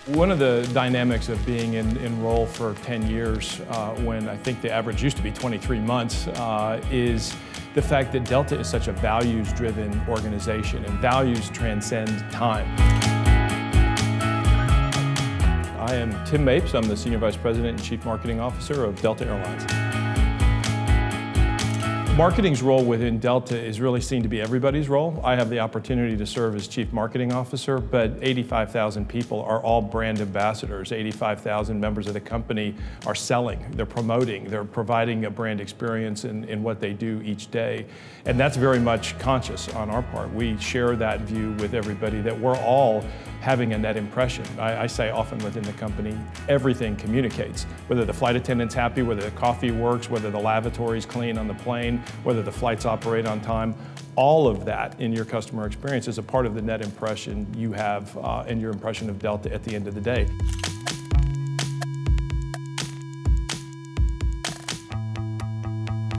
One of the dynamics of being in role for 10 years, when I think the average used to be 23 months, is the fact that Delta is such a values-driven organization, and values transcend time. I am Tim Mapes. I'm the Senior Vice President and Chief Marketing Officer of Delta Airlines. Marketing's role within Delta is really seen to be everybody's role. I have the opportunity to serve as Chief Marketing Officer, but 85,000 people are all brand ambassadors. 85,000 members of the company are selling, they're promoting, they're providing a brand experience in what they do each day. And that's very much conscious on our part. We share that view with everybody that we're all having a net impression. I say often within the company, everything communicates. Whether the flight attendant's happy, whether the coffee works, whether the lavatory's clean on the plane, whether the flights operate on time, all of that in your customer experience is a part of the net impression you have and your impression of Delta at the end of the day.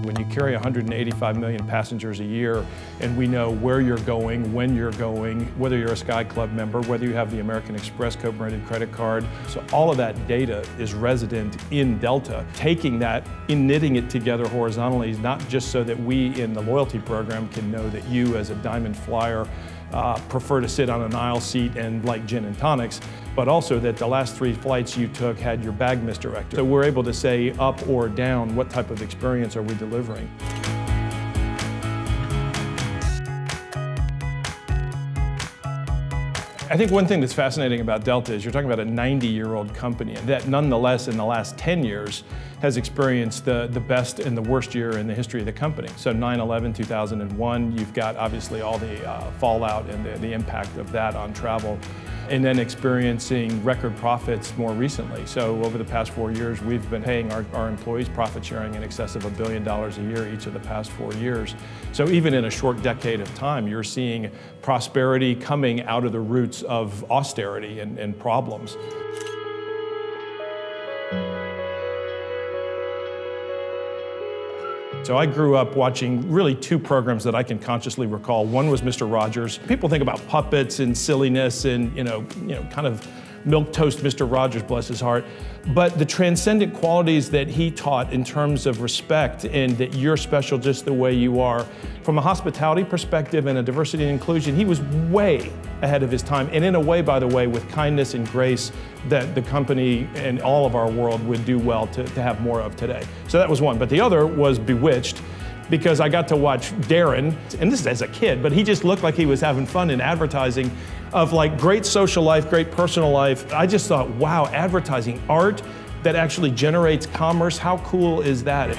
When you carry 185 million passengers a year, and we know where you're going, when you're going, whether you're a Sky Club member, whether you have the American Express co-branded credit card, so all of that data is resident in Delta. Taking that and knitting it together horizontally is not just so that we in the loyalty program can know that you as a Diamond Flyer prefer to sit on an aisle seat and like gin and tonics, but also that the last 3 flights you took had your bag misdirected. So we're able to say up or down, what type of experience are we delivering? I think one thing that's fascinating about Delta is you're talking about a 90-year-old company that nonetheless in the last 10 years has experienced the best and the worst year in the history of the company. So 9/11, 2001, you've got obviously all the fallout and the impact of that on travel, and then experiencing record profits more recently. So over the past 4 years, we've been paying our employees profit sharing in excess of $1 billion a year each of the past 4 years. So even in a short decade of time, you're seeing prosperity coming out of the roots of austerity and problems. So I grew up watching really 2 programs that I can consciously recall. One was Mr. Rogers. People think about puppets and silliness and kind of milquetoast Mr. Rogers, bless his heart. But the transcendent qualities that he taught in terms of respect and that you're special just the way you are, from a hospitality perspective and a diversity and inclusion, he was way ahead of his time. And in a way, by the way, with kindness and grace that the company and all of our world would do well to have more of today. So that was one. But the other was Bewitched, because I got to watch Darren, and this is as a kid, but he just looked like he was having fun in advertising of like great social life, great personal life. I just thought, wow, advertising, art that actually generates commerce, how cool is that?